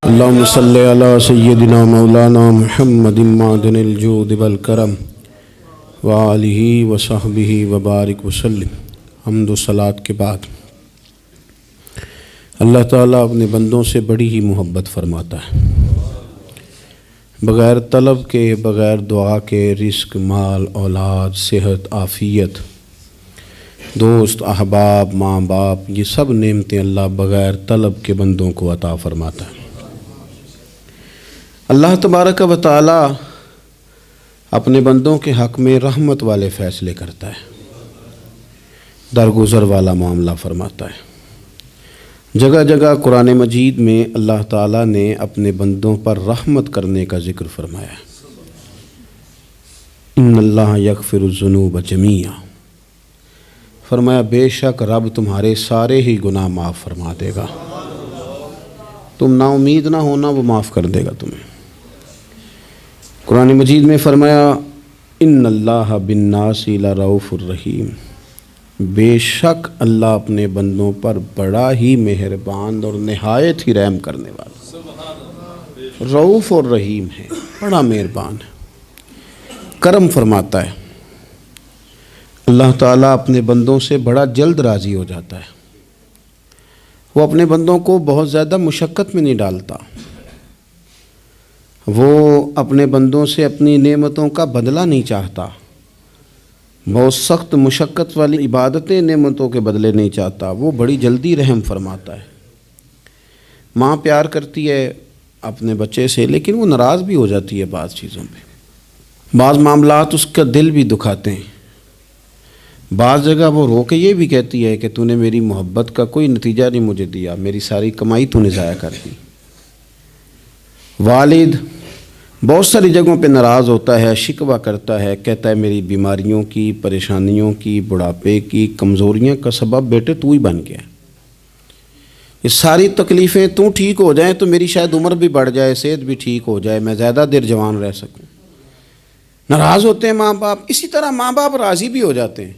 اللهم صل على سيدنا مولانا محمد معدن الجود والکرم وآلہ وصحبہ وبارک وسلم۔ حمد و صلاۃ کے بعد اللہ تعالیٰ اپنے بندوں سے بڑی ہی محبت فرماتا ہے۔ بغیر طلب کے، بغیر دعا کے رزق، مال، اولاد، صحت، عافیت، دوست، احباب، ماں باپ، یہ سب نعمتیں اللہ بغیر طلب کے بندوں کو عطا فرماتا ہے۔ اللہ تبارک و تعالی اپنے بندوں کے حق میں رحمت والے فیصلے کرتا ہے، درگزر والا معاملہ فرماتا ہے۔ جگہ جگہ قرآن مجید میں اللہ تعالیٰ نے اپنے بندوں پر رحمت کرنے کا ذکر فرمایا ہے۔ ان اللہ یغفر الذنوب جمیعا، فرمایا بے شک رب تمہارے سارے ہی گناہ معاف فرما دے گا، تم نا امید نہ ہونا، وہ معاف کر دے گا تمہیں۔ قرآن مجید میں فرمایا ان اللہ بالناس لرؤوف الرحیم، بے شک اللہ اپنے بندوں پر بڑا ہی مہربان اور نہایت ہی رحم کرنے والا، رؤوف اور رحیم ہے، بڑا مہربان ہے، کرم فرماتا ہے۔ اللہ تعالیٰ اپنے بندوں سے بڑا جلد راضی ہو جاتا ہے، وہ اپنے بندوں کو بہت زیادہ مشقت میں نہیں ڈالتا، وہ اپنے بندوں سے اپنی نعمتوں کا بدلہ نہیں چاہتا، بہت سخت مشقت والی عبادتیں نعمتوں کے بدلے نہیں چاہتا، وہ بڑی جلدی رحم فرماتا ہے۔ ماں پیار کرتی ہے اپنے بچے سے، لیکن وہ ناراض بھی ہو جاتی ہے بعض چیزوں پہ، بعض معاملات اس کا دل بھی دکھاتے ہیں، بعض جگہ وہ رو کے یہ بھی کہتی ہے کہ تو نے میری محبت کا کوئی نتیجہ نہیں مجھے دیا، میری ساری کمائی تو نے ضائع کر دی۔ والد بہت ساری جگہوں پہ ناراض ہوتا ہے، شکوہ کرتا ہے، کہتا ہے میری بیماریوں کی، پریشانیوں کی، بڑھاپے کی، کمزوریاں کا سبب بیٹے تو ہی بن گیا، یہ ساری تکلیفیں تو ٹھیک ہو جائیں تو میری شاید عمر بھی بڑھ جائے، صحت بھی ٹھیک ہو جائے، میں زیادہ دیر جوان رہ سکوں۔ ناراض ہوتے ہیں ماں باپ، اسی طرح ماں باپ راضی بھی ہو جاتے ہیں،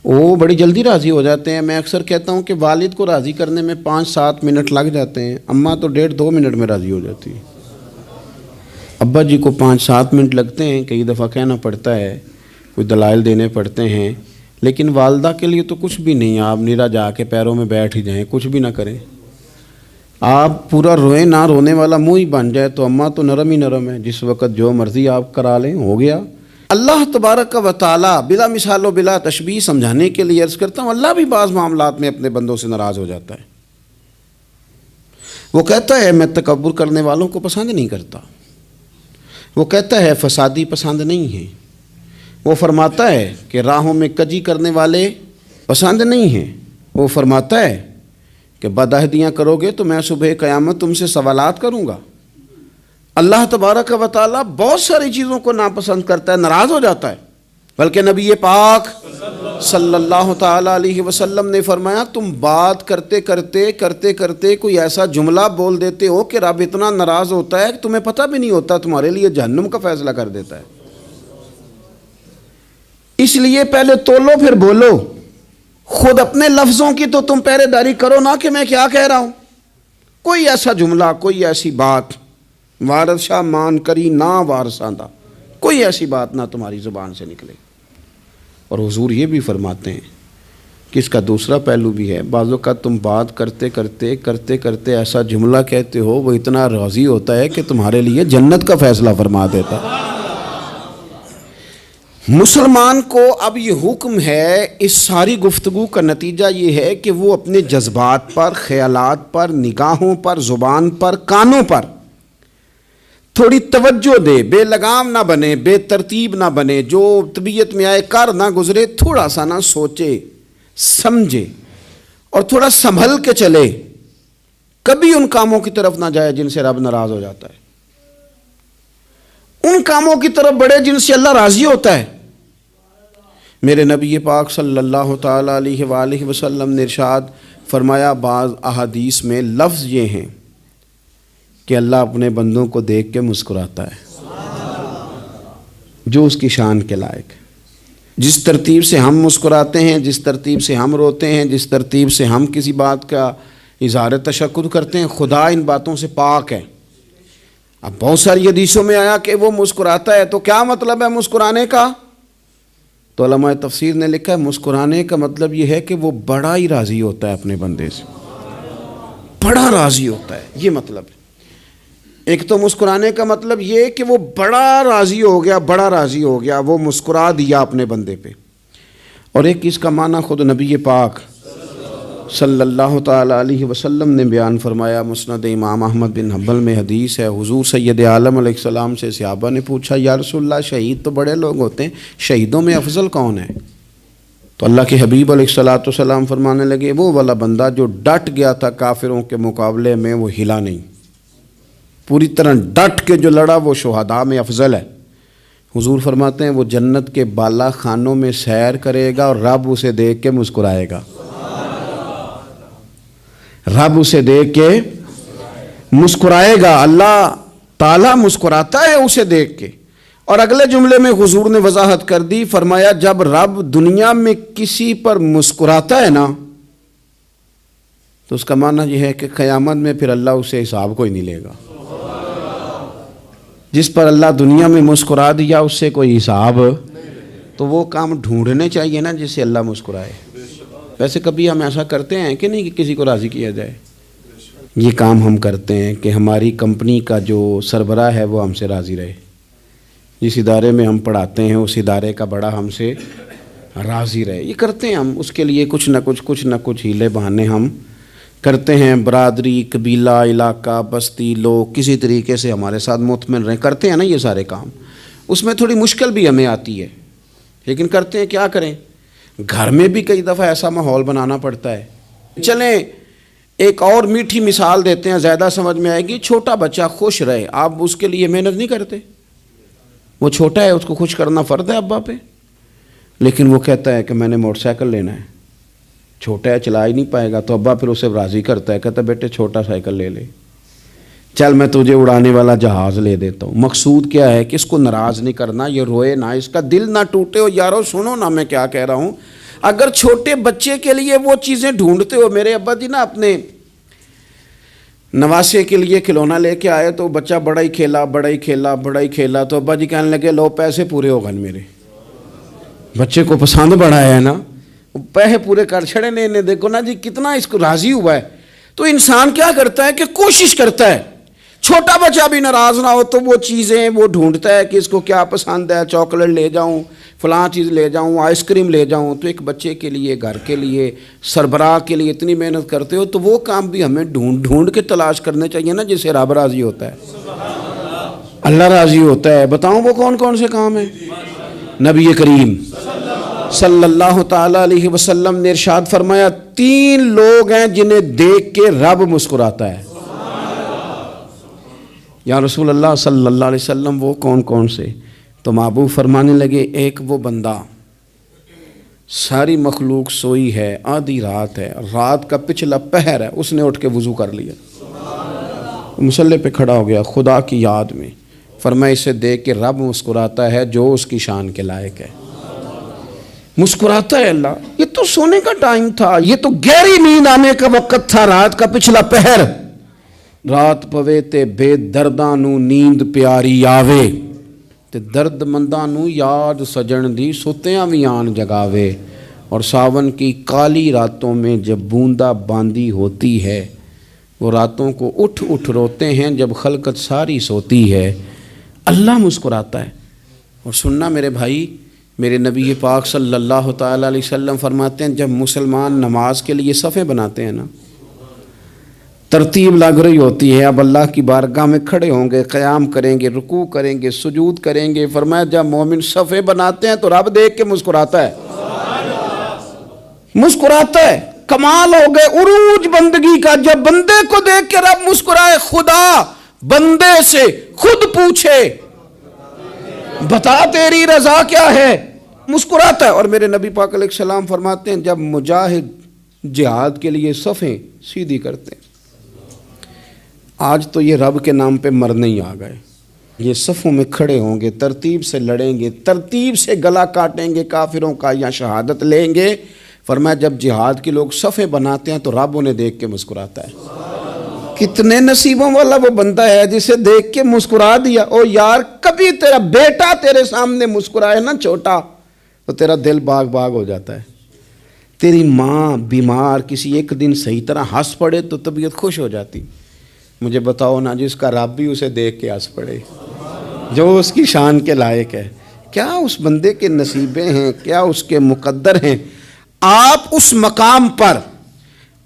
وہ بڑی جلدی راضی ہو جاتے ہیں۔ میں اکثر کہتا ہوں کہ والد کو راضی کرنے میں 5-7 منٹ لگ جاتے ہیں، اماں تو 1.5-2 منٹ میں راضی ہو جاتی ہے۔ ابا جی کو 5-7 منٹ لگتے ہیں، کئی دفعہ کہنا پڑتا ہے، کوئی دلائل دینے پڑتے ہیں، لیکن والدہ کے لیے تو کچھ بھی نہیں، آپ نیرا جا کے پیروں میں بیٹھ ہی جائیں، کچھ بھی نہ کریں، آپ پورا روئیں نہ، رونے والا منہ ہی بن جائے تو اماں تو نرم ہی نرم ہے، جس وقت جو مرضی آپ کرا لیں ہو گیا۔ اللہ تبارک و تعالیٰ بلا مثال و بلا تشبیہ سمجھانے کے لیے عرض کرتا ہوں، اللہ بھی بعض معاملات میں اپنے بندوں سے ناراض ہو جاتا ہے۔ وہ کہتا ہے میں تکبر کرنے والوں کو پسند نہیں کرتا، وہ کہتا ہے فسادی پسند نہیں ہیں، وہ فرماتا ہے کہ راہوں میں کجی کرنے والے پسند نہیں ہیں، وہ فرماتا ہے کہ بدعہدیاں کرو گے تو میں صبح قیامت تم سے سوالات کروں گا۔ اللہ تبارک و تعالیٰ بہت ساری چیزوں کو ناپسند کرتا ہے، ناراض ہو جاتا ہے، بلکہ نبی پاک صلی اللہ تعالیٰ علیہ وسلم نے فرمایا تم بات کرتے کوئی ایسا جملہ بول دیتے ہو کہ رب اتنا ناراض ہوتا ہے کہ تمہیں پتہ بھی نہیں ہوتا، تمہارے لیے جہنم کا فیصلہ کر دیتا ہے۔ اس لیے پہلے تولو پھر بولو، خود اپنے لفظوں کی تو تم پہرے داری کرو نا کہ میں کیا کہہ رہا ہوں۔ کوئی ایسا جملہ، کوئی ایسی بات وارث شاہ مان کری نہ وارثاں دا، کوئی ایسی بات نہ تمہاری زبان سے نکلے۔ اور حضور یہ بھی فرماتے ہیں کہ اس کا دوسرا پہلو بھی ہے، بعض اوقات تم بات کرتے ایسا جملہ کہتے ہو وہ اتنا راضی ہوتا ہے کہ تمہارے لیے جنت کا فیصلہ فرما دیتا ہے۔ مسلمان کو اب یہ حکم ہے، اس ساری گفتگو کا نتیجہ یہ ہے کہ وہ اپنے جذبات پر، خیالات پر، نگاہوں پر، زبان پر، کانوں پر تھوڑی توجہ دے، بے لگام نہ بنے، بے ترتیب نہ بنے، جو طبیعت میں آئے کر نہ گزرے، تھوڑا سا نہ سوچے سمجھے اور تھوڑا سنبھل کے چلے، کبھی ان کاموں کی طرف نہ جائے جن سے رب ناراض ہو جاتا ہے، ان کاموں کی طرف بڑھے جن سے اللہ راضی ہوتا ہے۔ میرے نبی پاک صلی اللہ تعالیٰ علیہ وآلہ وسلم نے ارشاد فرمایا، بعض احادیث میں لفظ یہ ہیں کہ اللہ اپنے بندوں کو دیکھ کے مسکراتا ہے جو اس کی شان کے لائق ہے۔ جس ترتیب سے ہم مسکراتے ہیں، جس ترتیب سے ہم روتے ہیں، جس ترتیب سے ہم کسی بات کا اظہار تشکر کرتے ہیں، خدا ان باتوں سے پاک ہے۔ اب بہت ساری حدیثوں میں آیا کہ وہ مسکراتا ہے، تو کیا مطلب ہے مسکرانے کا؟ تو علماء تفسیر نے لکھا ہے مسکرانے کا مطلب یہ ہے کہ وہ بڑا ہی راضی ہوتا ہے اپنے بندے سے، بڑا راضی ہوتا ہے، یہ مطلب ہے۔ ایک تو مسکرانے کا مطلب یہ کہ وہ بڑا راضی ہو گیا، بڑا راضی ہو گیا، وہ مسکرا دیا اپنے بندے پہ۔ اور ایک اس کا معنی خود نبی پاک صلی اللہ تعالیٰ علیہ وسلم نے بیان فرمایا، مسند امام احمد بن حنبل میں حدیث ہے، حضور سید عالم علیہ السلام سے صحابہ نے پوچھا یا رسول اللہ شہید تو بڑے لوگ ہوتے ہیں، شہیدوں میں افضل کون ہے؟ تو اللہ کے حبیب علیہ السلام فرمانے لگے وہ والا بندہ جو ڈٹ گیا تھا کافروں کے مقابلے میں، وہ ہلا نہیں، پوری طرح ڈٹ کے جو لڑا وہ شہداء میں افضل ہے۔ حضور فرماتے ہیں وہ جنت کے بالا خانوں میں سیر کرے گا اور رب اسے دیکھ کے مسکرائے گا، رب اسے دیکھ کے مسکرائے گا، اللہ تعالیٰ مسکراتا ہے اسے دیکھ کے۔ اور اگلے جملے میں حضور نے وضاحت کر دی، فرمایا جب رب دنیا میں کسی پر مسکراتا ہے نا تو اس کا معنی یہ ہے کہ قیامت میں پھر اللہ اسے حساب کوئی نہیں لے گا۔ جس پر اللہ دنیا میں مسکرا دیا اس سے کوئی حساب، تو وہ کام ڈھونڈنے چاہیے نا جس سے اللہ مسکرائے۔ ویسے کبھی ہم ایسا کرتے ہیں کہ نہیں کہ کسی کو راضی کیا جائے؟ یہ کام ہم کرتے ہیں کہ ہماری کمپنی کا جو سربراہ ہے وہ ہم سے راضی رہے، جس ادارے میں ہم پڑھاتے ہیں اس ادارے کا بڑا ہم سے راضی رہے، یہ کرتے ہیں ہم۔ اس کے لیے کچھ نہ کچھ ہیلے بہانے ہم کرتے ہیں، برادری، قبیلہ، علاقہ، بستی، لوگ کسی طریقے سے ہمارے ساتھ مطمئن رہیں، کرتے ہیں نا یہ سارے کام۔ اس میں تھوڑی مشکل بھی ہمیں آتی ہے لیکن کرتے ہیں، کیا کریں۔ گھر میں بھی کئی دفعہ ایسا ماحول بنانا پڑتا ہے۔ چلیں ایک اور میٹھی مثال دیتے ہیں، زیادہ سمجھ میں آئے گی۔ چھوٹا بچہ خوش رہے، آپ اس کے لیے محنت نہیں کرتے؟ وہ چھوٹا ہے، اس کو خوش کرنا فرض ہے ابا پہ، لیکن وہ کہتا ہے کہ میں نے موٹر سائیکل لینا ہے، چھوٹا ہے چلا ہی نہیں پائے گا، تو ابا پھر اسے راضی کرتا ہے، کہتا ہے بیٹے چھوٹا سائیکل لے لے، چل میں تجھے اڑانے والا جہاز لے دیتا ہوں۔ مقصود کیا ہے کہ اس کو ناراض نہیں کرنا، یہ روئے نہ، اس کا دل نہ ٹوٹے ہو۔ یارو سنو نا میں کیا کہہ رہا ہوں، اگر چھوٹے بچے کے لیے وہ چیزیں ڈھونڈتے ہو، میرے ابا جی نا اپنے نواسے کے لیے کھلونا لے کے آئے تو بچہ بڑا ہی کھیلا تو ابا جی کہنے لگے لو پیسے پورے ہو گئے، میرے بچے کو پسند بڑا ہے نا، پیسے پورے کر چھڑے نے، دیکھو نا جی کتنا اس کو راضی ہوا ہے۔ تو انسان کیا کرتا ہے کہ کوشش کرتا ہے، چھوٹا بچہ بھی ناراض نہ ہو تو وہ چیزیں وہ ڈھونڈتا ہے کہ اس کو کیا پسند ہے، چاکلیٹ لے جاؤں، فلاں چیز لے جاؤں، آئس کریم لے جاؤں۔ تو ایک بچے کے لیے، گھر کے لیے، سربراہ کے لیے اتنی محنت کرتے ہو، تو وہ کام بھی ہمیں ڈھونڈ کے تلاش کرنے چاہیے نا جس سے رب راضی ہوتا ہے، اللہ راضی ہوتا ہے۔ بتاؤں وہ کون سے کام ہیں؟ نبی کریم صلی اللہ تعالیٰ علیہ وسلم نے ارشاد فرمایا 3 لوگ ہیں جنہیں دیکھ کے رب مسکراتا ہے۔ یا رسول اللہ صلی اللہ علیہ وسلم وہ کون سے؟ تو محبوب فرمانے لگے ایک وہ بندہ ساری مخلوق سوئی ہے، آدھی رات ہے، رات کا پچھلا پہر ہے، اس نے اٹھ کے وضو کر لیا، مصلی پہ کھڑا ہو گیا خدا کی یاد میں، فرمایا اسے دیکھ کے رب مسکراتا ہے جو اس کی شان کے لائق ہے، مسکراتا ہے اللہ۔ یہ تو سونے کا ٹائم تھا، یہ تو گہری نیند آنے کا وقت تھا، رات کا پچھلا پہر، رات پوے تے بے درداں نو نیند پیاری آوے، تے درد منداں نو یاد سجن دی ستیاں وی آن جگاوے، اور ساون کی کالی راتوں میں جب بوندا باندی ہوتی ہے، وہ راتوں کو اٹھ روتے ہیں جب خلقت ساری سوتی ہے، اللہ مسکراتا ہے۔ اور سننا میرے بھائی، میرے نبی پاک صلی اللہ تعالیٰ علیہ وسلم فرماتے ہیں جب مسلمان نماز کے لیے صفیں بناتے ہیں نا، ترتیب لگ رہی ہوتی ہے، اب اللہ کی بارگاہ میں کھڑے ہوں گے، قیام کریں گے، رکوع کریں گے، سجود کریں گے، فرمایا جب مومن صفیں بناتے ہیں تو رب دیکھ کے مسکراتا ہے، مسکراتا ہے۔ کمال ہو گئے عروج بندگی کا، جب بندے کو دیکھ کے رب مسکرائے، خدا بندے سے خود پوچھے بتا تیری رضا کیا ہے، مسکراتا ہے۔ اور میرے نبی پاک علیہ السلام فرماتے ہیں جب مجاہد جہاد کے لیے صفیں سیدھی کرتے ہیں، آج تو یہ رب کے نام پہ مرنے ہی آ گئے، یہ صفوں میں کھڑے ہوں گے، ترتیب سے لڑیں گے، ترتیب سے گلا کاٹیں گے کافروں کا یا شہادت لیں گے، فرمایا جب جہاد کے لوگ صفیں بناتے ہیں تو رب انہیں دیکھ کے مسکراتا ہے۔ کتنے نصیبوں والا وہ بندہ ہے جسے دیکھ کے مسکرا دیا۔ او یار کبھی تیرا بیٹا تیرے سامنے مسکرائے نا چھوٹا تو تیرا دل باغ باغ ہو جاتا ہے۔ تیری ماں بیمار کسی ایک دن صحیح طرح ہنس پڑے تو طبیعت خوش ہو جاتی۔ مجھے بتاؤ نا جس کا رب بھی اسے دیکھ کے ہنس پڑے، جو اس کی شان کے لائق ہے، کیا اس بندے کے نصیبیں ہیں، کیا اس کے مقدر ہیں۔ آپ اس مقام پر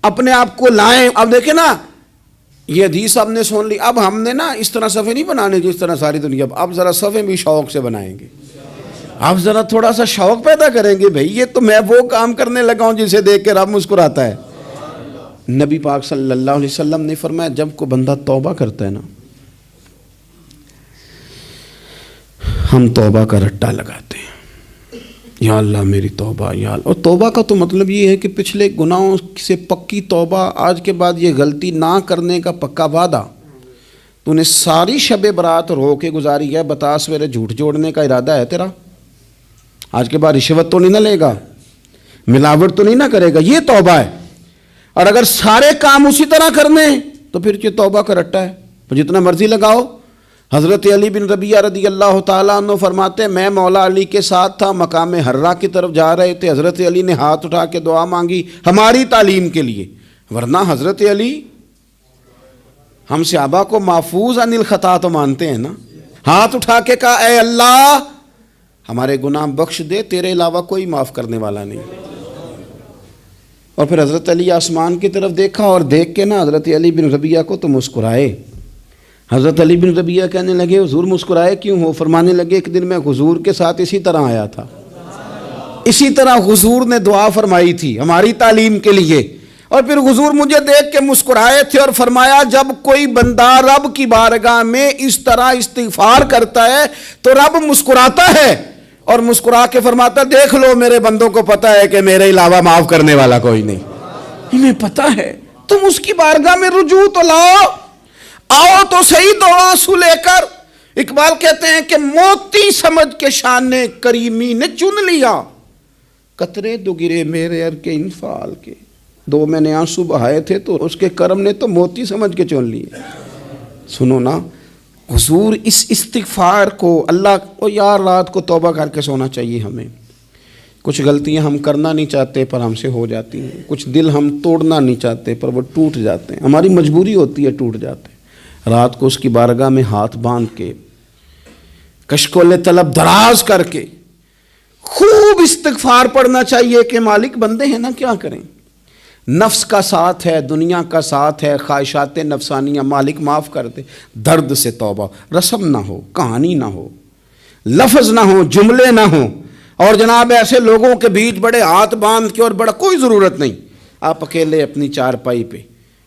اپنے آپ کو لائیں۔ اب دیکھیں نا یہ حدیث آپ نے سن لی، اب ہم نے نا اس طرح صفحے نہیں بنانے جس طرح ساری دنیا، اب ذرا صفحے بھی شوق سے بنائیں گے۔ آپ ذرا تھوڑا سا شوق پیدا کریں گے، بھئی یہ تو میں وہ کام کرنے لگا ہوں جسے دیکھ کے رب مسکراتا ہے۔ نبی پاک صلی اللہ علیہ وسلم نے فرمایا جب کوئی بندہ توبہ کرتا ہے نا، ہم توبہ کا رٹا لگاتے ہیں، یا اللہ میری توبہ یا اللہ۔ اور توبہ کا تو مطلب یہ ہے کہ پچھلے گناہوں سے پکی توبہ، آج کے بعد یہ غلطی نہ کرنے کا پکا وعدہ۔ تو نے ساری شب برات رو کے گزاری ہے، بتا سویرے جھوٹ جوڑنے کا ارادہ ہے تیرا؟ آج کے بعد رشوت تو نہیں نہ لے گا، ملاوٹ تو نہیں نہ کرے گا، یہ توبہ ہے۔ اور اگر سارے کام اسی طرح کرنے تو پھر یہ توبہ کا رٹا ہے، تو جتنا مرضی لگاؤ۔ حضرت علی بن ربیعہ رضی اللہ تعالیٰ عنہ فرماتے ہیں میں مولا علی کے ساتھ تھا، مقام حرہ کی طرف جا رہے تھے، حضرت علی نے ہاتھ اٹھا کے دعا مانگی ہماری تعلیم کے لیے، ورنہ حضرت علی ہم صحابہ کو محفوظ عن الخطا تو مانتے ہیں نا۔ ہاتھ اٹھا کے کہا اے اللہ ہمارے گناہ بخش دے، تیرے علاوہ کوئی معاف کرنے والا نہیں۔ اور پھر حضرت علی آسمان کی طرف دیکھا اور دیکھ کے نا حضرت علی بن ربیعہ کو تو مسکرائے۔ حضرت علی بن ربیعہ کہنے لگے حضور مسکرائے کیوں ہو؟ فرمانے لگے ایک دن میں حضور کے ساتھ اسی طرح آیا تھا، اسی طرح حضور نے دعا فرمائی تھی ہماری تعلیم کے لیے، اور پھر حضور مجھے دیکھ کے مسکرائے تھے اور فرمایا جب کوئی بندہ رب کی بارگاہ میں اس طرح استغفار کرتا ہے تو رب مسکراتا ہے، اور مسکرا کے فرماتا دیکھ لو میرے بندوں کو پتہ ہے کہ میرے علاوہ معاف کرنے والا کوئی نہیں، انہیں پتہ ہے، تم اس کی بارگاہ میں رجوع تو لاؤ، آؤ تو صحیح دو آنسو لے کر۔ اقبال کہتے ہیں کہ موتی سمجھ کے شان کریمی نے چن لیا، قطرے دو گرے میرے ار کے انفال کے، دو میں نے آنسو بہائے تھے تو اس کے کرم نے تو موتی سمجھ کے چن لیے۔ سنو نا حضور اس استغفار کو اللہ کو یار رات کو توبہ کر کے سونا چاہیے ہمیں۔ کچھ غلطیاں ہم کرنا نہیں چاہتے پر ہم سے ہو جاتی ہیں، کچھ دل ہم توڑنا نہیں چاہتے پر وہ ٹوٹ جاتے ہیں، ہماری مجبوری ہوتی ہے ٹوٹ جاتے ہیں۔ رات کو اس کی بارگاہ میں ہاتھ باندھ کے کشکول طلب دراز کر کے خوب استغفار پڑھنا چاہیے کہ مالک بندے ہیں نا کیا کریں، نفس کا ساتھ ہے، دنیا کا ساتھ ہے، خواہشات نفسانیہ، مالک معاف کر دے۔ درد سے توبہ، رسم نہ ہو، کہانی نہ ہو، لفظ نہ ہو، جملے نہ ہوں، اور جناب ایسے لوگوں کے بیچ بڑے ہاتھ باندھ کے اور بڑا کوئی ضرورت نہیں، آپ اکیلے اپنی چارپائی پہ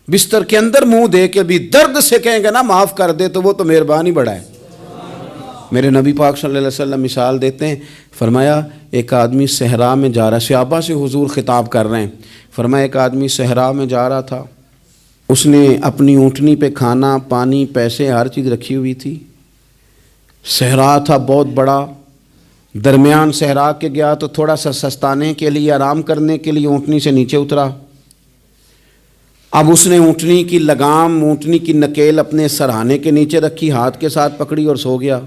بستر کے اندر منہ دے کے بھی درد سے کہیں گے نا معاف کر دے تو وہ تو مہربانی بڑا ہے۔ میرے نبی پاک صلی اللہ علیہ وسلم مثال دیتے ہیں، فرمایا ایک آدمی صحرا میں جا رہا، صحابہ سے حضور خطاب کر رہے ہیں، فرمایا ایک آدمی صحرا میں جا رہا تھا، اس نے اپنی اونٹنی پہ کھانا پانی پیسے ہر چیز رکھی ہوئی تھی، صحرا تھا بہت بڑا، درمیان صحرا کے گیا تو تھوڑا سا سستانے کے لیے آرام کرنے کے لیے اونٹنی سے نیچے اترا۔ اب اس نے اونٹنی کی لگام اونٹنی کی نکیل اپنے سرہانے کے نیچے رکھی، ہاتھ کے ساتھ پکڑی اور سو گیا۔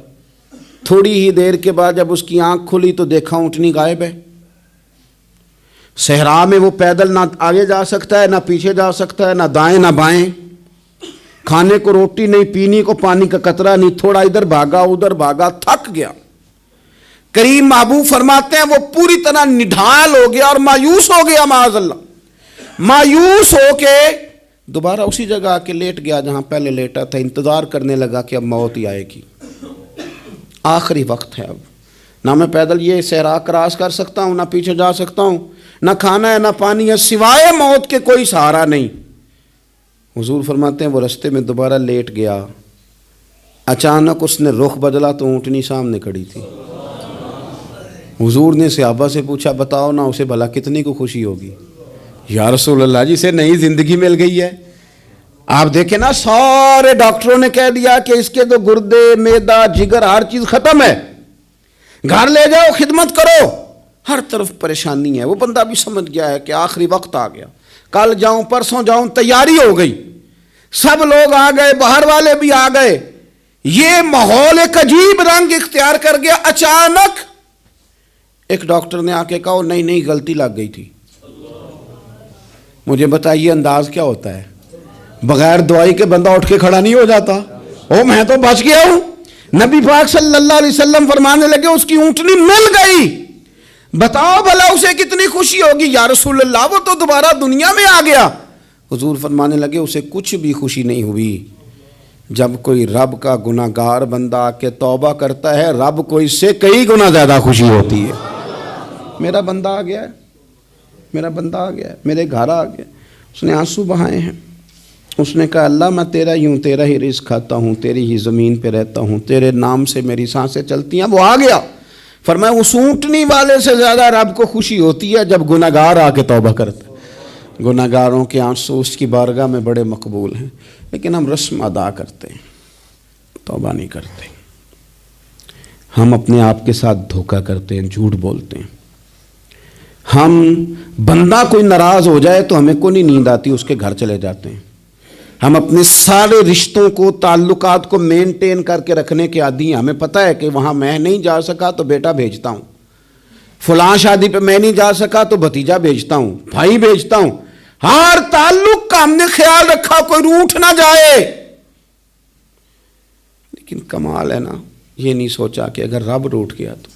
تھوڑی ہی دیر کے بعد جب اس کی آنکھ کھلی تو دیکھا اونٹنی غائب ہے۔ صحرا میں وہ پیدل نہ آگے جا سکتا ہے نہ پیچھے جا سکتا ہے، نہ دائیں نہ بائیں، کھانے کو روٹی نہیں، پینے کو پانی کا قطرہ نہیں، تھوڑا ادھر بھاگا ادھر بھاگا، تھک گیا۔ کریم محبوب فرماتے ہیں وہ پوری طرح نڈھال ہو گیا اور مایوس ہو گیا، معاذ اللہ، مایوس ہو کے دوبارہ اسی جگہ آ کے لیٹ گیا جہاں پہلے لیٹا تھا، انتظار کرنے لگا کہ اب موت ہی آئے گی، آخری وقت ہے، اب نہ میں پیدل یہ صحرا کراس کر سکتا ہوں، نہ پیچھے جا سکتا ہوں، نہ کھانا ہے نہ پانی ہے، سوائے موت کے کوئی سہارا نہیں۔ حضور فرماتے ہیں وہ رستے میں دوبارہ لیٹ گیا، اچانک اس نے رخ بدلا تو اونٹنی سامنے کھڑی تھی۔ حضور نے صحابہ سے پوچھا بتاؤ نا اسے بھلا کتنی کو خوشی ہوگی؟ یا رسول اللہ جی سے نئی زندگی مل گئی ہے۔ آپ دیکھیں نا سارے ڈاکٹروں نے کہہ دیا کہ اس کے تو گردے معدہ جگر ہر چیز ختم ہے، گھر لے جاؤ خدمت کرو، ہر طرف پریشانی ہے. وہ بندہ بھی سمجھ گیا ہے کہ آخری وقت آ گیا, کل جاؤں پرسوں جاؤں, تیاری ہو گئی, سب لوگ آ گئے, باہر والے بھی آ گئے, یہ ماحول ایک عجیب رنگ اختیار کر گیا. اچانک ایک ڈاکٹر نے آ کے کہا نہیں نہیں غلطی لگ گئی تھی. مجھے بتائیے انداز کیا ہوتا ہے؟ بغیر دوائی کے بندہ اٹھ کے کھڑا نہیں ہو جاتا. او میں تو بچ گیا ہوں. نبی پاک صلی اللہ علیہ وسلم فرمانے لگے اس کی اونٹنی مل گئی. بتاؤ بھلا اسے کتنی خوشی ہوگی. یا رسول اللہ وہ تو دوبارہ دنیا میں آ گیا. حضور فرمانے لگے اسے کچھ بھی خوشی نہیں ہوئی. جب کوئی رب کا گناہگار بندہ آ کے توبہ کرتا ہے, رب کو اس سے کئی گنا زیادہ خوشی ہوتی ہے. میرا بندہ آ گیا ہے, میرا بندہ آ گیا ہے, میرے گھر آ گیا. اس نے آنسو بہائے ہیں. اس نے کہا اللہ میں تیرا ہی ہوں, تیرا ہی رزق کھاتا ہوں, تیری ہی زمین پہ رہتا ہوں, تیرے نام سے میری سانسیں چلتی ہیں. وہ آ گیا. فرمایا اس اونٹنی والے سے زیادہ رب کو خوشی ہوتی ہے جب گناہگار آ کے توبہ کرتا ہے. گناہگاروں کے آنسو اس کی بارگاہ میں بڑے مقبول ہیں, لیکن ہم رسم ادا کرتے ہیں, توبہ نہیں کرتے. ہم اپنے آپ کے ساتھ دھوکہ کرتے ہیں, جھوٹ بولتے ہیں. ہم بندہ کوئی ناراض ہو جائے تو ہمیں کو نہیں نیند آتی, اس کے گھر چلے جاتے ہیں. ہم اپنے سارے رشتوں کو, تعلقات کو مینٹین کر کے رکھنے کے عادی ہیں. ہمیں پتہ ہے کہ وہاں میں نہیں جا سکا تو بیٹا بھیجتا ہوں, فلاں شادی پہ میں نہیں جا سکا تو بھتیجا بھیجتا ہوں, بھائی بھیجتا ہوں. ہر تعلق کا ہم نے خیال رکھا کوئی روٹھ نہ جائے. لیکن کمال ہے نا, یہ نہیں سوچا کہ اگر رب روٹھ گیا تو,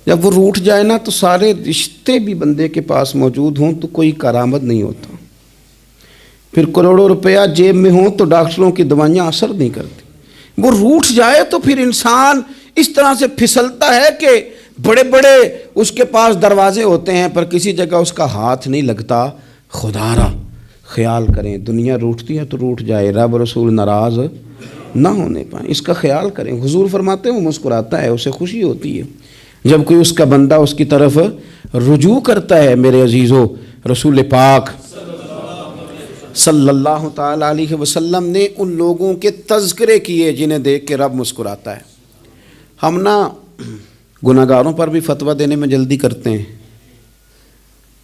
جب وہ روٹھ جائے نا تو سارے رشتے بھی بندے کے پاس موجود ہوں تو کوئی کارآمد نہیں ہوتا. پھر کروڑوں روپیہ جیب میں ہوں تو ڈاکٹروں کی دوائیاں اثر نہیں کرتی. وہ روٹھ جائے تو پھر انسان اس طرح سے پھسلتا ہے کہ بڑے بڑے اس کے پاس دروازے ہوتے ہیں پر کسی جگہ اس کا ہاتھ نہیں لگتا. خدا را خیال کریں, دنیا روٹتی ہے تو روٹھ جائے, رب رسول ناراض نہ ہونے پائیں, اس کا خیال کریں. حضور فرماتے ہیں وہ مسکراتا ہے, اسے خوشی ہوتی ہے جب کوئی اس کا بندہ اس کی طرف رجوع کرتا ہے. میرے عزیزو, رسول پاک صلی اللہ تعالیٰ علیہ وسلم نے ان لوگوں کے تذکرے کیے جنہیں دیکھ کے رب مسکراتا ہے. ہم نا گناہگاروں پر بھی فتویٰ دینے میں جلدی کرتے ہیں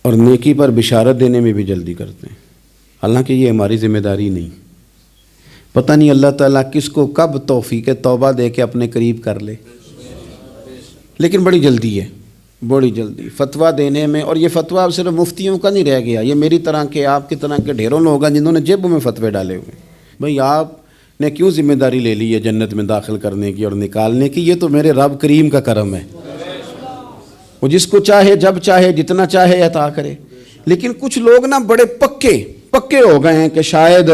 اور نیکی پر بشارت دینے میں بھی جلدی کرتے ہیں, حالانکہ یہ ہماری ذمہ داری نہیں. پتہ نہیں اللہ تعالیٰ کس کو کب توفیق توبہ دے کے اپنے قریب کر لے, لیکن بڑی جلدی ہے, بڑی جلدی فتویٰ دینے میں. اور یہ فتویٰ اب صرف مفتیوں کا نہیں رہ گیا, یہ میری طرح کے, آپ کی طرح کے ڈھیروں لوگ ہیں جنہوں نے جیبوں میں فتوے ڈالے ہوئے. بھئی آپ نے کیوں ذمہ داری لے لی ہے جنت میں داخل کرنے کی اور نکالنے کی؟ یہ تو میرے رب کریم کا کرم ہے, وہ جس کو چاہے جب چاہے جتنا چاہے عطا کرے. لیکن کچھ لوگ نا بڑے پکے ہو گئے ہیں کہ شاید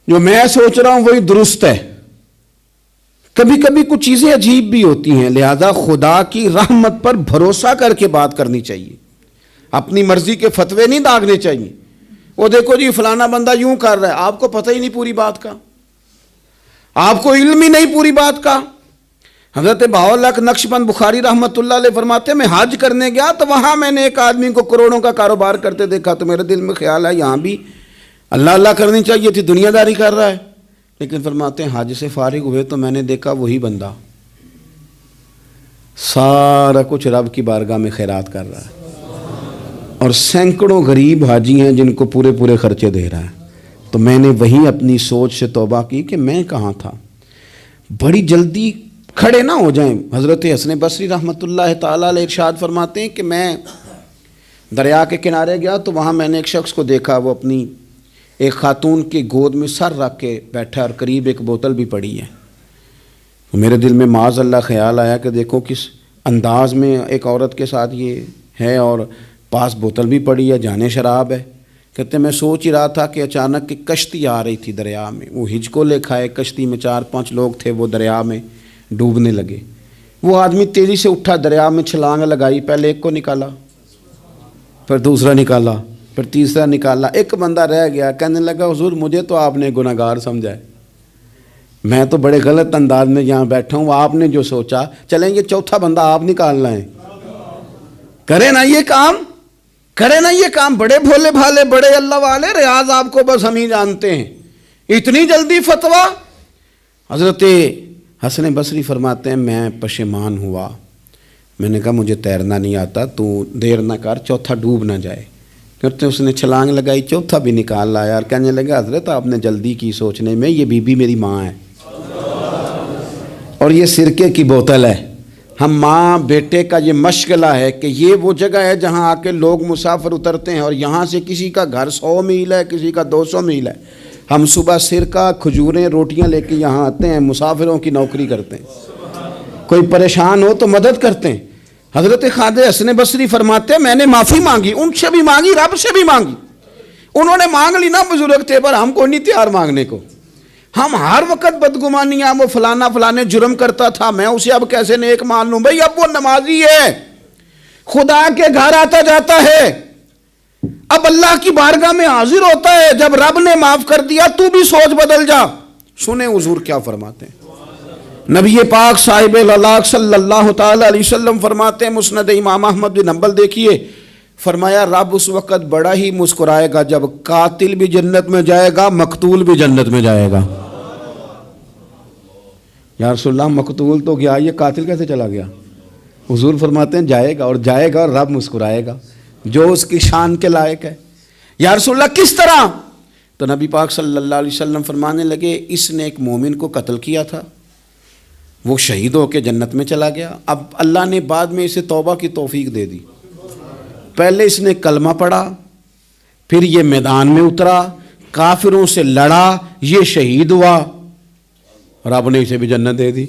جو میں سوچ رہا ہوں وہی درست ہے. کبھی کبھی کچھ چیزیں عجیب بھی ہوتی ہیں, لہذا خدا کی رحمت پر بھروسہ کر کے بات کرنی چاہیے, اپنی مرضی کے فتوے نہیں داغنے چاہیے. وہ دیکھو جی فلانا بندہ یوں کر رہا ہے, آپ کو پتہ ہی نہیں پوری بات کا, آپ کو علم ہی نہیں پوری بات کا. حضرت بہاءاللہ نقشبند بخاری رحمۃ اللہ علیہ فرماتے ہیں میں حج کرنے گیا تو وہاں میں نے ایک آدمی کو کروڑوں کا کاروبار کرتے دیکھا تو میرے دل میں خیال ہے یہاں بھی اللہ اللہ کرنی چاہیے تھی, دنیا داری کر رہا ہے. لیکن فرماتے ہیں حج سے فارغ ہوئے تو میں نے دیکھا وہی بندہ سارا کچھ رب کی بارگاہ میں خیرات کر رہا ہے اور سینکڑوں غریب حاجی ہیں جن کو پورے خرچے دے رہا ہے. تو میں نے وہی اپنی سوچ سے توبہ کی کہ میں کہاں تھا. بڑی جلدی کھڑے نہ ہو جائیں. حضرت حسن بصری رحمۃ اللہ تعالیٰ علیہ ارشاد فرماتے ہیں کہ میں دریا کے کنارے گیا تو وہاں میں نے ایک شخص کو دیکھا, وہ اپنی ایک خاتون کی گود میں سر رکھ کے بیٹھا اور قریب ایک بوتل بھی پڑی ہے. میرے دل میں معاذ اللہ خیال آیا کہ دیکھو کس انداز میں ایک عورت کے ساتھ یہ ہے اور پاس بوتل بھی پڑی ہے, جانے شراب ہے. کہتے میں سوچ ہی رہا تھا کہ اچانک کی کشتی آ رہی تھی دریا میں, وہ ہج کو لے کھائے, کشتی میں 4-5 لوگ تھے, وہ دریا میں ڈوبنے لگے. وہ آدمی تیزی سے اٹھا, دریا میں چھلانگ لگائی, پہلے ایک کو نکالا, پھر دوسرا نکالا, پھر تیسرا نکالا. ایک بندہ رہ گیا, کہنے لگا حضور مجھے تو آپ نے گناہگار سمجھا ہے, میں تو بڑے غلط انداز میں یہاں بیٹھا ہوں, آپ نے جو سوچا چلیں یہ چوتھا بندہ آپ نکالنا ہے, کرے نا یہ کام, کرے نا یہ کام. بڑے بھولے بھالے بڑے اللہ والے, ریاض آپ کو بس ہم ہی جانتے ہیں, اتنی جلدی فتویٰ. حضرت حسن بصری فرماتے ہیں میں پشیمان ہوا, میں نے کہا مجھے تیرنا نہیں آتا، تو دیر نہ کر، چوتھا ڈوب نہ جائے۔ کرتے اس نے چھلانگ لگائی، چوتھا بھی نکال لایا اور کہنے لگا حضرت آپ نے جلدی کی سوچنے میں، یہ بی بی میری ماں ہے اور یہ سرکے کی بوتل ہے۔ ہم ماں بیٹے کا یہ مشغلہ ہے کہ یہ وہ جگہ ہے جہاں آ کے لوگ مسافر اترتے ہیں، اور یہاں سے کسی کا گھر 100 میل ہے، کسی کا 200 میل ہے، ہم صبح سرکہ کھجوریں روٹیاں لے کے یہاں آتے ہیں، مسافروں کی نوکری کرتے ہیں، کوئی پریشان ہو تو مدد کرتے ہیں۔ حضرت خواجہ حسن بصری فرماتے ہیں میں نے معافی مانگی، ان سے بھی مانگی، رب سے بھی مانگی، انہوں نے مانگ لی نا بزرگ تھے، پر ہم کو نہیں تیار مانگنے کو۔ ہم ہر وقت بدگمانیاں، وہ فلانا فلانے جرم کرتا تھا، میں اسے اب کیسے نیک مان لوں؟ بھئی اب وہ نمازی ہے، خدا کے گھر آتا جاتا ہے، اب اللہ کی بارگاہ میں حاضر ہوتا ہے، جب رب نے معاف کر دیا تو بھی سوچ بدل جا۔ سنیں حضور کیا فرماتے ہیں، نبی پاک صاحب الاخلاق صلی اللہ تعالی علیہ وسلم فرماتے ہیں، مسند امام احمد بن حنبل دیکھیے، فرمایا رب اس وقت بڑا ہی مسکرائے گا جب قاتل بھی جنت میں جائے گا، مقتول بھی جنت میں جائے گا۔ یا رسول اللہ مقتول تو گیا، یہ قاتل کیسے چلا گیا؟ حضور فرماتے ہیں جائے گا، اور جائے گا اور رب مسکرائے گا، جو اس کی شان کے لائق ہے۔ یا رسول اللہ کس طرح؟ تو نبی پاک صلی اللہ علیہ وسلم فرمانے لگے اس نے ایک مومن کو قتل کیا تھا، وہ شہید ہو کے جنت میں چلا گیا، اب اللہ نے بعد میں اسے توبہ کی توفیق دے دی۔ پہلے اس نے کلمہ پڑھا، پھر یہ میدان میں اترا، کافروں سے لڑا، یہ شہید ہوا، رب نے اسے بھی جنت دے دی۔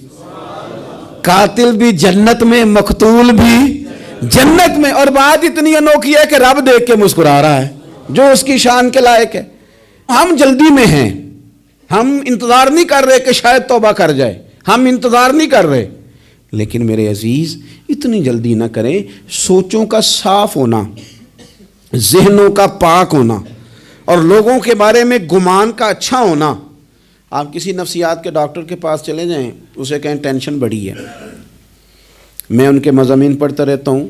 قاتل بھی جنت میں، مقتول بھی جنت میں، اور بات اتنی انوکھی ہے کہ رب دیکھ کے مسکرا رہا ہے، جو اس کی شان کے لائق ہے۔ ہم جلدی میں ہیں، ہم انتظار نہیں کر رہے کہ شاید توبہ کر جائے، ہم انتظار نہیں کر رہے، لیکن میرے عزیز اتنی جلدی نہ کریں۔ سوچوں کا صاف ہونا، ذہنوں کا پاک ہونا، اور لوگوں کے بارے میں گمان کا اچھا ہونا۔ آپ کسی نفسیات کے ڈاکٹر کے پاس چلے جائیں، اسے کہیں ٹینشن بڑی ہے، میں ان کے مضامین پڑھتا رہتا ہوں،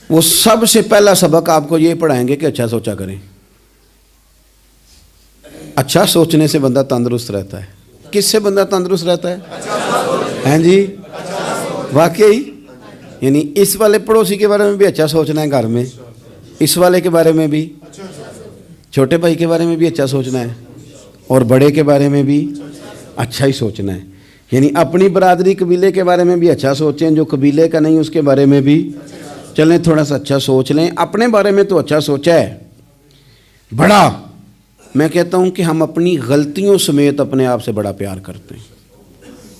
وہ سب سے پہلا سبق آپ کو یہ پڑھائیں گے کہ اچھا سوچا کریں۔ اچھا سوچنے سے بندہ تندرست رہتا ہے۔ کس سے بندہ تندرست رہتا ہے؟ ہیں جی واقعی، یعنی اس والے پڑوسی کے بارے میں بھی اچھا سوچنا ہے گھر میں، اس والے کے بارے میں بھی، چھوٹے بھائی کے بارے میں بھی اچھا سوچنا ہے، اور بڑے کے بارے میں بھی اچھا ہی سوچنا ہے۔ یعنی اپنی برادری قبیلے کے بارے میں بھی اچھا سوچیں، جو قبیلے کا نہیں اس کے بارے میں بھی چلیں تھوڑا سا اچھا سوچ لیں۔ اپنے بارے میں تو اچھا سوچا ہے بڑا، میں کہتا ہوں کہ ہم اپنی غلطیوں سمیت اپنے آپ سے بڑا پیار کرتے ہیں،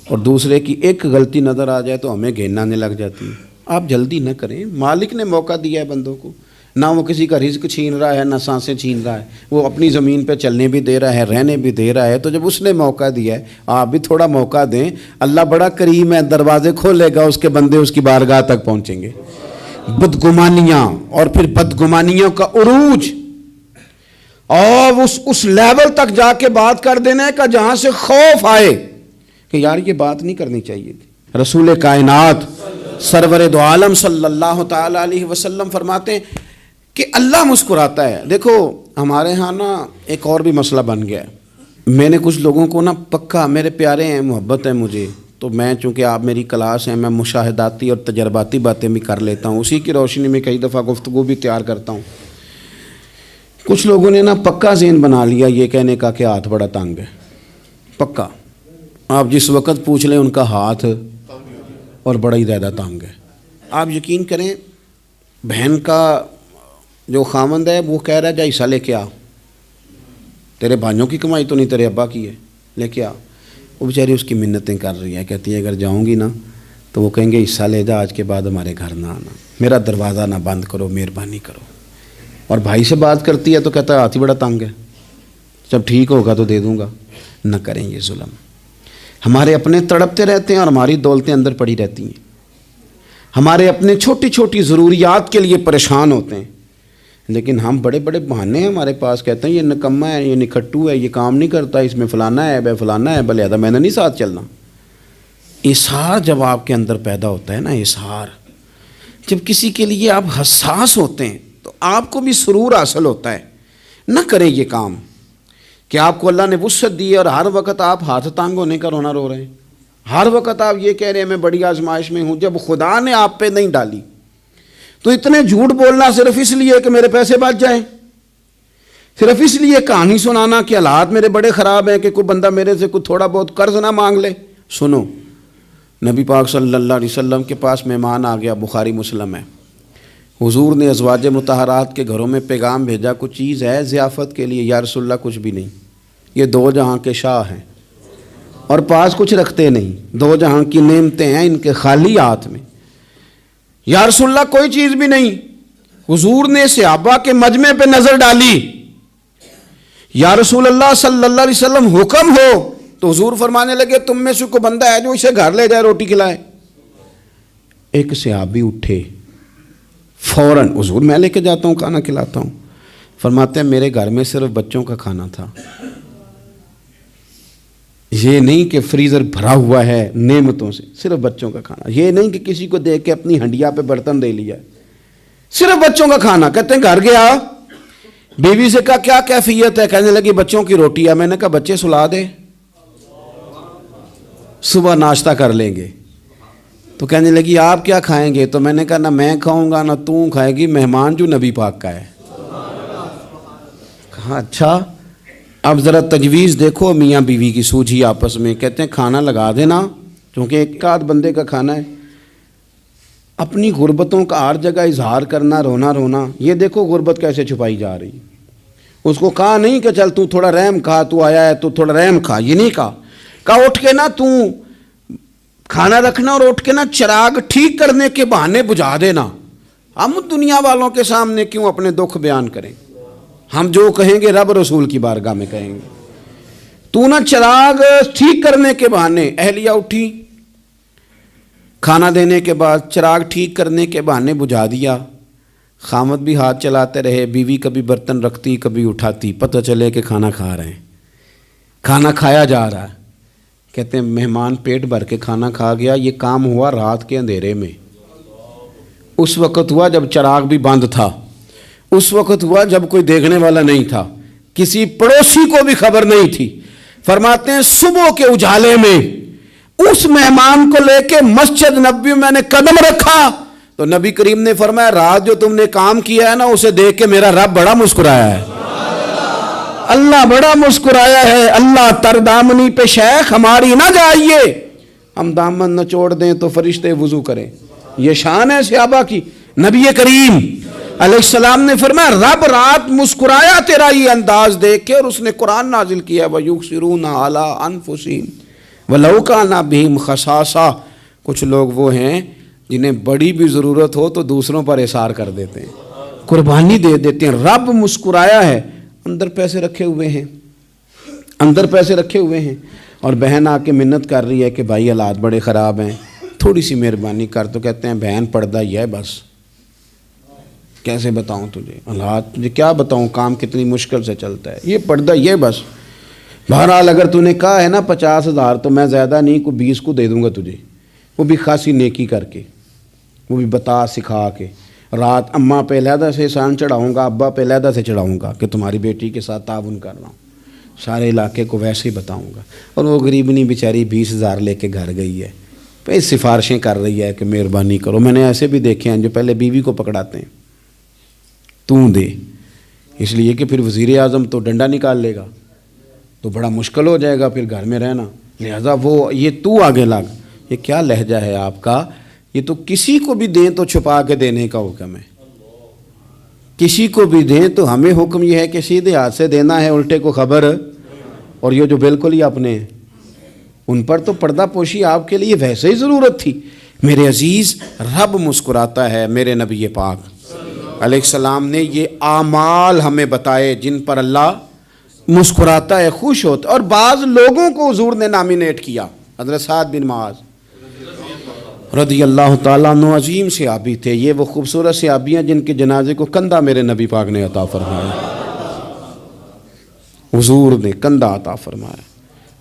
اور دوسرے کی ایک غلطی نظر آ جائے تو ہمیں گھین آنے لگ جاتی ہے۔ آپ جلدی نہ کریں، مالک نے موقع دیا ہے بندوں کو، نہ وہ کسی کا رزق چھین رہا ہے، نہ سانسیں چھین رہا ہے، وہ اپنی زمین پہ چلنے بھی دے رہا ہے، رہنے بھی دے رہا ہے، تو جب اس نے موقع دیا ہے آپ بھی تھوڑا موقع دیں۔ اللہ بڑا کریم ہے، دروازے کھولے گا، اس کے بندے اس کی بارگاہ تک پہنچیں گے۔ بدگمانیاں، اور پھر بدگمانیوں کا عروج، اور اس لیول تک جا کے بات کر دینا کا جہاں سے خوف آئے کہ یار یہ بات نہیں کرنی چاہیے تھی۔ رسول کائنات سرور دو عالم صلی اللہ تعالی علیہ وسلم فرماتے ہیں کہ اللہ مسکراتا ہے۔ دیکھو ہمارے ہاں نا ایک اور بھی مسئلہ بن گیا ہے، میں نے کچھ لوگوں کو نا پکا، میرے پیارے ہیں، محبت ہے مجھے، تو میں چونکہ آپ میری کلاس ہیں، میں مشاہداتی اور تجرباتی باتیں بھی کر لیتا ہوں، اسی کی روشنی میں کئی دفعہ گفتگو بھی تیار کرتا ہوں۔ کچھ لوگوں نے نا پکا ذہن بنا لیا یہ کہنے کا کہ ہاتھ بڑا تنگ ہے، پکا، آپ جس وقت پوچھ لیں ان کا ہاتھ اور بڑا ہی زیادہ تنگ ہے۔ آپ یقین کریں، بہن کا جو خامند ہے وہ کہہ رہا ہے جا حصہ لے کے آ، تیرے بھائیوں کی کمائی تو نہیں، تیرے ابا کی ہے، لے کے آ۔ وہ بیچاری اس کی منتیں کر رہی ہے، کہتی ہے اگر جاؤں گی نا تو وہ کہیں گے حصہ لے جا، آج کے بعد ہمارے گھر نہ آنا، میرا دروازہ نہ بند کرو، مہربانی کرو۔ اور بھائی سے بات کرتی ہے تو کہتا ہے ہاتھ ہی بڑا تنگ ہے، جب ٹھیک ہوگا تو دے دوں گا۔ نہ کریں یہ ظلم، ہمارے اپنے تڑپتے رہتے ہیں اور ہماری دولتیں اندر پڑی رہتی ہیں، ہمارے اپنے چھوٹی چھوٹی ضروریات کے لیے پریشان ہوتے ہیں، لیکن ہم بڑے بڑے بہانے ہیں ہمارے پاس، کہتے ہیں یہ نکمہ ہے، یہ نکھٹو ہے، یہ کام نہیں کرتا، اس میں فلانا ہے، بے فلانا ہے، بلے میں نے نہیں ساتھ چلنا۔ اظہار جب آپ کے اندر پیدا ہوتا ہے نا، اظہار جب کسی کے لیے آپ حساس ہوتے ہیں تو آپ کو بھی سرور حاصل ہوتا ہے۔ نہ کریں یہ کام کہ آپ کو اللہ نے وسعت دی ہے اور ہر وقت آپ ہاتھ تانگ ہونے کا رونا رو رہے ہیں، ہر وقت آپ یہ کہہ رہے ہیں میں بڑی آزمائش میں ہوں، جب خدا نے آپ پہ نہیں ڈالی تو اتنے جھوٹ بولنا صرف اس لیے کہ میرے پیسے بچ جائیں، صرف اس لیے کہانی سنانا کہ حالات میرے بڑے خراب ہیں کہ کوئی بندہ میرے سے کوئی تھوڑا بہت قرض نہ مانگ لے۔ سنو، نبی پاک صلی اللہ علیہ وسلم کے پاس مہمان آ گیا، بخاری مسلم ہے، حضور نے ازواج مطہرات کے گھروں میں پیغام بھیجا، کچھ چیز ہے ضیافت کے لیے؟ یا رسول اللہ کچھ بھی نہیں، یہ دو جہاں کے شاہ ہیں اور پاس کچھ رکھتے نہیں، دو جہاں کی نعمتیں ہیں ان کے خالی ہاتھ میں۔ یا رسول اللہ کوئی چیز بھی نہیں۔ حضور نے صحابہ کے مجمع پہ نظر ڈالی، یا رسول اللہ صلی اللہ علیہ وسلم حکم ہو، تو حضور فرمانے لگے تم میں سے کوئی بندہ ہے جو اسے گھر لے جائے روٹی کھلائے؟ ایک صحابی اٹھے فوراً، حضور میں لے کے جاتا ہوں کھانا کھلاتا ہوں۔ فرماتے ہیں میرے گھر میں صرف بچوں کا کھانا تھا، یہ نہیں کہ فریزر بھرا ہوا ہے نعمتوں سے، صرف بچوں کا کھانا، یہ نہیں کہ کسی کو دیکھ کے اپنی ہنڈیا پہ برتن دے لیا، صرف بچوں کا کھانا۔ کہتے ہیں گھر گیا، بیوی سے کہا کیا کیفیت ہے؟ کہنے لگی بچوں کی روٹی ہے۔ میں نے کہا بچے سلا دے، صبح ناشتہ کر لیں گے۔ تو کہنے لگی آپ کیا کھائیں گے؟ تو میں نے کہا نہ میں کھاؤں گا نہ تو کھائے گی، مہمان جو نبی پاک کا ہے۔ کہا اچھا، اب ذرا تجویز دیکھو میاں بیوی کی سوجھی آپس میں۔ کہتے ہیں کھانا لگا دینا، کیونکہ ایک آدھ بندے کا کھانا ہے۔ اپنی غربتوں کا ہر جگہ اظہار کرنا، رونا رونا، یہ دیکھو غربت کیسے چھپائی جا رہی۔ اس کو کہا نہیں کہ چل تو تھوڑا رحم کھا، تو آیا ہے تو تھوڑا رحم کھا، یہ نہیں کہا۔ کہا اٹھ کے نا تو کھانا رکھنا اور اٹھ کے نا چراغ ٹھیک کرنے کے بہانے بجھا دینا۔ ہم دنیا والوں کے سامنے کیوں اپنے دکھ بیان کریں؟ ہم جو کہیں گے رب رسول کی بارگاہ میں کہیں گے۔ تو نا چراغ ٹھیک کرنے کے بہانے، اہلیہ اٹھی، کھانا دینے کے بعد چراغ ٹھیک کرنے کے بہانے بجھا دیا۔ خامد بھی ہاتھ چلاتے رہے، بیوی کبھی برتن رکھتی کبھی اٹھاتی، پتہ چلے کہ کھانا کھا رہے ہیں، کھانا کھایا جا رہا ہے۔ کہتے ہیں مہمان پیٹ بھر کے کھانا کھا گیا۔ یہ کام ہوا رات کے اندھیرے میں، اس وقت ہوا جب چراغ بھی بند تھا، اس وقت ہوا جب کوئی دیکھنے والا نہیں تھا، کسی پڑوسی کو بھی خبر نہیں تھی۔ فرماتے ہیں صبح کے اجالے میں اس مہمان کو لے کے مسجد نبوی میں نے قدم رکھا تو نبی کریم نے فرمایا رات جو تم نے کام کیا ہے نا اسے دیکھ کے میرا رب بڑا مسکرایا ہے، اللہ بڑا مسکرایا ہے۔ اللہ تر دامنی پہ شیخ ہماری نہ جائیے، ہم دامن نہ چھوڑ دیں تو فرشتے وضو کریں۔ یہ شان ہے صحابہ کی۔ نبی کریم علیہ السلام نے فرمایا رب رات مسکرایا تیرا یہ انداز دیکھ کے، اور اس نے قرآن نازل کیا وَيُؤْثِرُونَ عَلَىٰ أَنفُسِهِمْ وَلَوْ كَانَ بِهِمْ خَصَاصَةٌ۔ کچھ لوگ وہ ہیں جنہیں بڑی بھی ضرورت ہو تو دوسروں پر اثار کر دیتے ہیں، قربانی دے دیتے ہیں۔ رب مسکرایا ہے، اندر پیسے رکھے ہوئے ہیں، اندر پیسے رکھے ہوئے ہیں، اور بہن آ کے منت کر رہی ہے کہ بھائی حالات بڑے خراب ہیں، تھوڑی سی مہربانی کر۔ تو کہتے ہیں بہن پردہ ہی ہے بس، کیسے بتاؤں تجھے حالات، تجھے کیا بتاؤں کام کتنی مشکل سے چلتا ہے، یہ پردہ یہ بس۔ بہرحال اگر تو نے کہا ہے نا 50,000 تو میں زیادہ نہیں کوئی 20 کو دے دوں گا تجھے، وہ بھی خاصی نیکی کر کے، وہ بھی بتا سکھا کے۔ رات اماں پہ علیحدہ سے احسان چڑھاؤں گا، ابا پہ علیحدہ سے چڑھاؤں گا کہ تمہاری بیٹی کے ساتھ تعاون کر رہا ہوں، سارے علاقے کو ویسے ہی بتاؤں گا۔ اور وہ غریبنی بیچاری 20,000 لے کے گھر گئی ہے، پھر سفارشیں کر رہی ہے کہ مہربانی کرو۔ میں نے ایسے بھی دیکھے ہیں جو پہلے بیوی کو پکڑاتے ہیں، تو دے، اس لیے کہ پھر وزیر اعظم تو ڈنڈا نکال لے گا تو بڑا مشکل ہو جائے گا پھر گھر میں رہنا، لہذا وہ یہ تو آگے لگ۔ یہ کیا لہجہ ہے آپ کا؟ یہ تو کسی کو بھی دیں تو چھپا کے دینے کا حکم ہے، کسی کو بھی دیں تو ہمیں حکم یہ ہے کہ سیدھے ہاتھ سے دینا ہے، الٹے کو خبر۔ اور یہ جو بالکل ہی اپنے ہیں ان پر تو پردہ پوشی آپ کے لیے ویسے ہی ضرورت تھی۔ میرے عزیز، رب مسکراتا ہے۔ میرے نبی پاک علیہ السلام نے یہ اعمال ہمیں بتائے جن پر اللہ مسکراتا ہے، خوش ہوتا ہے۔ اور بعض لوگوں کو حضور نے نامینیٹ کیا، حضرت سعد بن معاذ رضی اللہ تعالیٰ عنہ عظیم صحابی تھے۔ یہ وہ خوبصورت صحابی ہیں جن کے جنازے کو کندھا میرے نبی پاک نے عطا فرمایا، حضور نے کندھا عطا فرمایا۔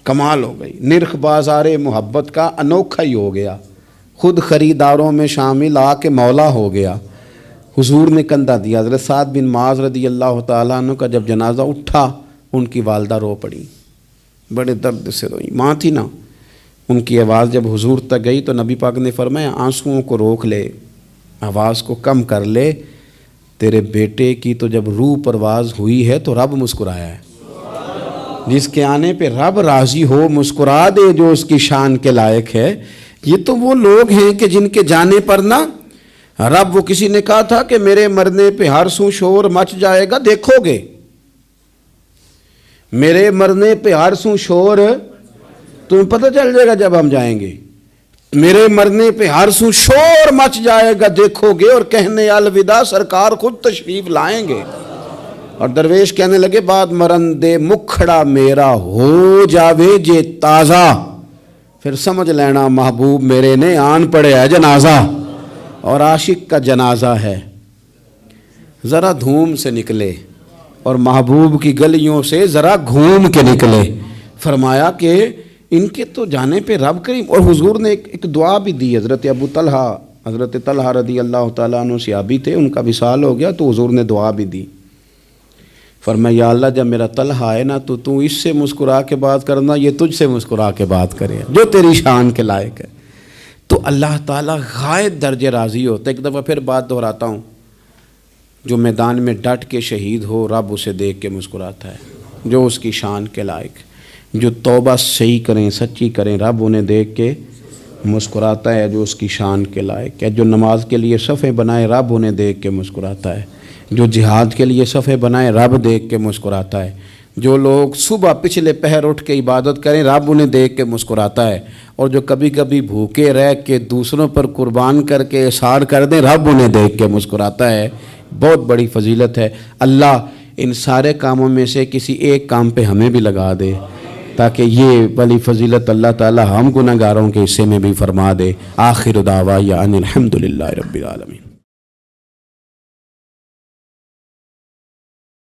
کمال ہو گئی، نرخ بازار محبت کا انوکھا ہی ہو گیا، خود خریداروں میں شامل آ کے مولا ہو گیا۔ حضور نے کندھا دیا۔ حضرت سعد بن معاذ رضی اللہ تعالیٰ عنہ کا جب جنازہ اٹھا، ان کی والدہ رو پڑی، بڑے درد سے روئی، ماں تھی نا، ان کی آواز جب حضور تک گئی تو نبی پاک نے فرمایا آنسوؤں کو روک لے، آواز کو کم کر لے، تیرے بیٹے کی تو جب روح پرواز ہوئی ہے تو رب مسکرایا ہے، جس کے آنے پہ رب راضی ہو مسکرا دے جو اس کی شان کے لائق ہے۔ یہ تو وہ لوگ ہیں کہ جن کے جانے پر نا رب، وہ کسی نے کہا تھا کہ میرے مرنے پہ ہر سو شور مچ جائے گا، دیکھو گے میرے مرنے پہ ہر سو شور، تمہیں پتہ چل جائے گا جب ہم جائیں گے، میرے مرنے پہ ہر سو شور مچ جائے گا دیکھو گے، اور کہنے الوداع سرکار خود تشریف لائیں گے۔ اور درویش کہنے لگے بعد مرندے مکھڑا میرا ہو جاوے جے تازہ، پھر سمجھ لینا محبوب میرے نے آن پڑے ہے جنازہ، اور عاشق کا جنازہ ہے۔ ذرا دھوم سے نکلے اور محبوب کی گلیوں سے ذرا گھوم کے نکلے۔ فرمایا کہ ان کے تو جانے پہ رب کریم، اور حضور نے ایک دعا بھی دی۔ حضرت طلحہ رضی اللہ تعالیٰ عنہ صحابی تھے، ان کا وصال ہو گیا تو حضور نے دعا بھی دی۔ فرمایا یا اللہ جب میرا طلحہ ہے نا تو اس سے مسکرا کے بات کرنا، یہ تجھ سے مسکرا کے بات کرے جو تیری شان کے لائق ہے۔ تو اللہ تعالیٰ غائب درجے راضی ہوتا ہے۔ ایک دفعہ پھر بات دہراتا ہوں، جو میدان میں ڈٹ کے شہید ہو رب اسے دیکھ کے مسکراتا ہے جو اس کی شان کے لائق، جو توبہ صحیح کریں سچی کریں رب انہیں دیکھ کے مسکراتا ہے جو اس کی شان کے لائق ہے، جو نماز کے لیے صفیں بنائے رب انہیں دیکھ کے مسکراتا ہے، جو جہاد کے لیے صفیں بنائے رب دیکھ کے مسکراتا ہے، جو لوگ صبح پچھلے پہر اٹھ کے عبادت کریں رب انہیں دیکھ کے مسکراتا ہے، اور جو کبھی کبھی بھوکے رہ کے دوسروں پر قربان کر کے اثار کر دیں رب انہیں دیکھ کے مسکراتا ہے۔ بہت بڑی فضیلت ہے۔ اللہ ان سارے کاموں میں سے کسی ایک کام پہ ہمیں بھی لگا دے تاکہ یہ بڑی فضیلت اللہ تعالی ہم گناہگاروں کے حصے میں بھی فرما دے۔ آخر دعوانا ان الحمد للہ رب العالمین۔